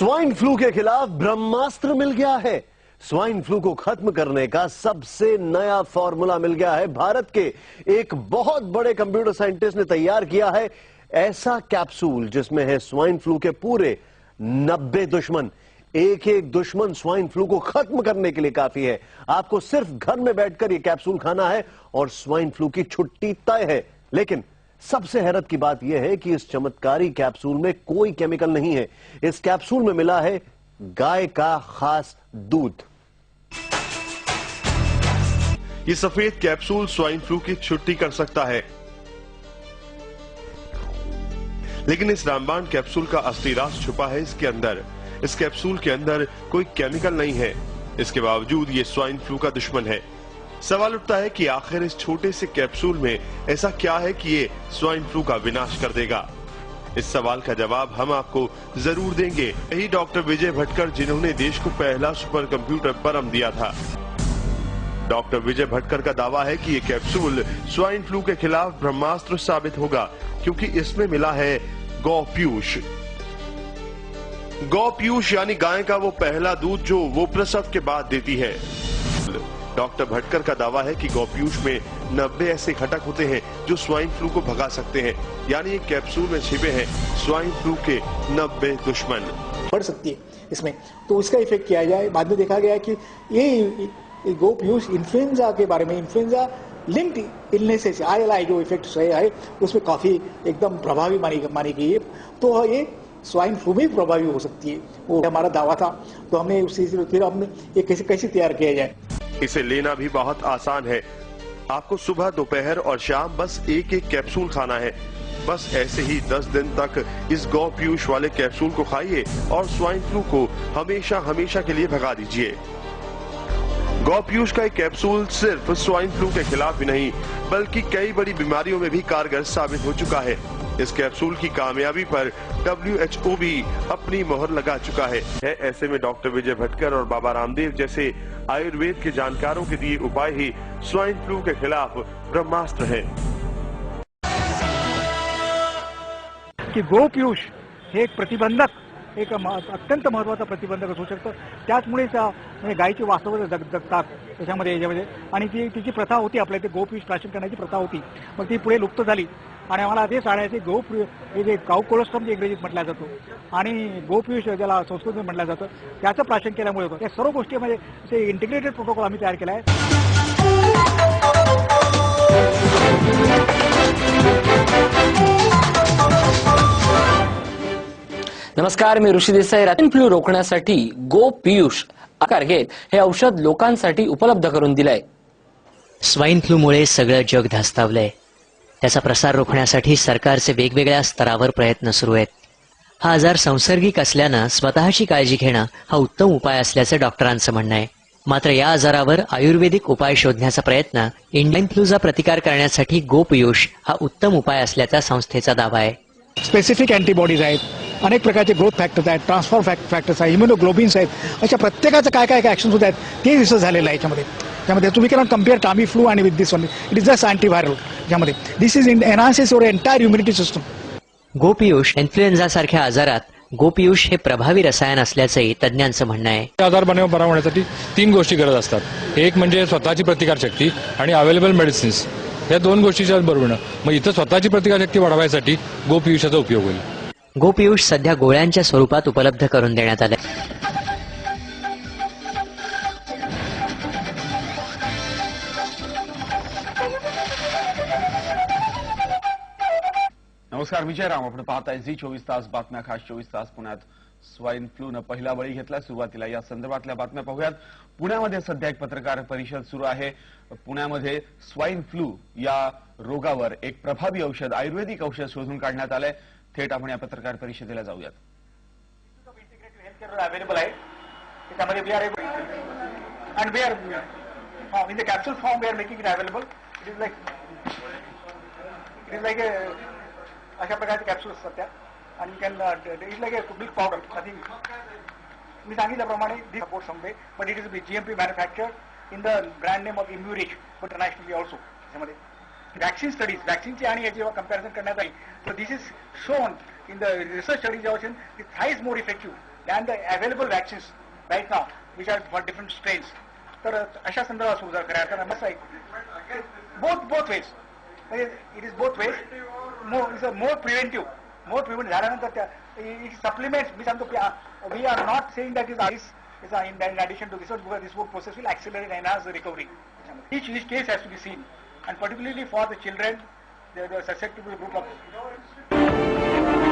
Swine flu के खिलाफ ब्रह्मास्त्र mill गया है। Swine flu को खत्म करने का सबसे नया फॉर्मूला मिल गया है। भारत के एक बहुत बड़े कंप्यूटर साइंटिस्ट ने तैयार किया है ऐसा कैप्सूल जिसमें है स्वाइन फ्लू के पूरे 90 दुश्मन। एक एक दुश्मन स्वाइन फ्लू को खत्म करने के लिए काफी है। आपको सिर्फ घर में बैठकर यह कैप्सूल खाना है और स्वाइन फ्लू की छुट्टी तय है। लेकिन सबसे हैरत की बात यह है कि इस चमत्कारी कैप्सूल में कोई केमिकल नहीं है। इस कैप्सूल में मिला है गाय का खास दूध। ये सफेद कैप्सूल स्वाइन फ्लू की छुट्टी कर सकता है, लेकिन इस रामबाण कैप्सूल का असली राज छुपा है इसके अंदर। इस कैप्सूल के अंदर कोई केमिकल नहीं है, इसके बावजूद ये स्वाइन फ्लू का दुश्मन है। सवाल उठता है कि आखिर इस छोटे से कैप्सूल में ऐसा क्या है कि ये स्वाइन फ्लू का विनाश कर देगा। इस सवाल का जवाब हम आपको जरूर देंगे। यही डॉक्टर विजय भटकर जिन्होंने देश को पहला सुपर कंप्यूटर परम दिया था। डॉक्टर विजय भटकर का दावा है कि ये कैप्सूल स्वाइन फ्लू के खिलाफ ब्रह्मास्त्र साबित होगा, क्योंकि इसमें मिला है गौपीयूष। गौपीयूष यानी गाय का वो पहला दूध जो वो प्रसव के बाद देती है। डॉक्टर भटकर का दावा है कि गौपीयूष में 90 ऐसे घटक होते हैं जो स्वाइन फ्लू को भगा सकते हैं, यानी एक कैप्सूल में छिपे हैं स्वाइन फ्लू के 90 दुश्मन। बढ़ सकती है इसमें, तो इसका इफेक्ट किया जाए। बाद में देखा गया कि ये गौपीयूष इन्फ्लुएंजा के बारे में, इन्फ्लुएंजा लिंक्ड इलनेसेस ILI जो इफेक्ट है उसमें काफी एकदम प्रभावी मानी गई है। तो ये स्वाइन फ्लू में प्रभावी हो सकती है, वो हमारा दावा था। तो हमने उसी फिर हमने ये कैसे तैयार किया जाए। इसे लेना भी बहुत आसान है। आपको सुबह, दोपहर और शाम बस एक एक कैप्सूल खाना है। बस ऐसे ही 10 दिन तक इस गौपीयूष वाले कैप्सूल को खाइए और स्वाइन फ्लू को हमेशा हमेशा के लिए भगा दीजिए। गौपीयूष का एक कैप्सूल सिर्फ स्वाइन फ्लू के खिलाफ ही नहीं बल्कि कई बड़ी बीमारियों में भी कारगर साबित हो चुका है। इस कैप्सूल की कामयाबी पर WHO भी अपनी मोहर लगा चुका है। ऐसे में डॉक्टर विजय भटकर और बाबा रामदेव जैसे आयुर्वेद के जानकारों के दिए उपाय ही स्वाइन फ्लू के खिलाफ ब्रह्मास्त्र है। की गौपीयूष हे एक प्रतिबंधक, एक अत्यंत महत्वाचा प्रतिबंधक असू शकतं। त्याचमुळे म्हणजे गायीची वास्तव जगतात त्याच्यामध्ये आणि तिची प्रथा होती, आपल्या इथे गौपीयूष प्राशन करण्याची प्रथा होती, मग ती पुढे लुप्त झाली। आणि आम्हाला ते सांगायचे हे जे काऊ कोलोस्ट्रम जे इंग्रजीत म्हटलं जातो आणि गौपीयूष ज्याला संस्कृतमध्ये म्हटलं जातं त्याचं प्राशन केल्यामुळे होतं। या सर्व गोष्टीमध्ये असे इंटिग्रेटेड प्रोटोकॉल आम्ही तयार केला आहे। नमस्कार, मी ऋषी देसाई। स्वाइन फ्लू रोखण्यासाठी गौपीयूष आकार घेत हे औषध लोकांसाठी उपलब्ध करून दिलंय। स्वाइन फ्लूमुळे सगळं जग धास्तावलंय। त्याचा प्रसार रोखण्यासाठी सरकारचे वेगवेगळ्या स्तरावर प्रयत्न सुरू आहेत। हा आजार संसर्गिक असल्यानं स्वतःची काळजी घेणं हा उत्तम उपाय असल्याचं डॉक्टरांचं म्हणणं आहे। मात्र या आजारावर आयुर्वेदिक उपाय शोधण्याचा प्रयत्न स्वाइन फ्लूचा प्रतिकार करण्यासाठी गौपीयूष हा उत्तम उपाय असल्याचा संस्थेचा दावा आहे। स्पेसिफिक अँटीबॉडीज आहेत, अनेक प्रकारचे ग्रोथ फॅक्टर्स आहेत, ट्रान्सफर फॅक्टर्स आहेत, इम्युनोग्लोबिन्स आहेत। अशा प्रत्येकाचं काय ऍक्शन्स होत आहेत ते रिसर्च झालेलं आहे याच्यामध्ये। त्यामध्ये तुम्ही कॅनॉट कम्पेअर टामी फ्लू आणि with this one, it is just antiviral. यामध्ये this is enhances your entire immunity system. Gaupiyush influenza सारख्या आजारात गौपीयूष हे प्रभावी रसायन असल्याचंही तज्ज्ञांचं म्हणणं आहे। आजार बरा होण्यासाठी 3 गोष्टी गरज असतात। एक म्हणजे स्वतःची प्रतिकारशक्ती आणि अवेलेबल मेडिसिन्स, या 2 गोष्टीच्या बरोबर मग इथं स्वतःची प्रतिकारशक्ती वाढवायसाठी गौपीयूषाचा उपयोग होईल। गौपीयूष सध्या गोळ्यांच्या स्वरूपात उपलब्ध करून देण्यात आले। नमस्कार, मी जयराम। आपण पाहताय झी 24 तास बातम्या, खास 24 तास। पुण्यात स्वाइन फ्लूनं पहिला बळी घेतला। सुरुवातीला या संदर्भातल्या बातम्या पाहूयात। पुण्यामध्ये सध्या एक पत्रकार परिषद सुरू आहे। पुण्यामध्ये स्वाइन फ्लू या रोगावर एक प्रभावी औषध, आयुर्वेदिक औषध शोधून काढण्यात आलंय। थेट आपण या पत्रकार परिषदेला जाऊयात। अवेलेबल आहे त्याच्यामध्ये we are and we are in the capsule form we are making it available. It is like अशा प्रकारचे कॅप्सूल असतात त्या, आणि can it like a milk powder. Nothing मी सांगितल्याप्रमाणे this support someway, but it is GMP manufactured in the brand name of Immurich, but internationally also. त्याच्यामध्ये vaccine studies, वॅक्सिनची आणि याची जेव्हा कंपॅरिझन करण्यात आली, तर this is shown in the research studies, the thrice more effective than the available vaccines right now, which are for different strains. तर अशा संदर्भात सुरू जर करायचं मस्त आहे. both ways. It is both ways. It's a more preventive. More preventive झाल्यानंतर त्या it supplements. मी सांगतो we are not saying that is in addition to this process will accelerate and enhance the recovery. Each case has to be seen, and particularly for the children, the susceptible group of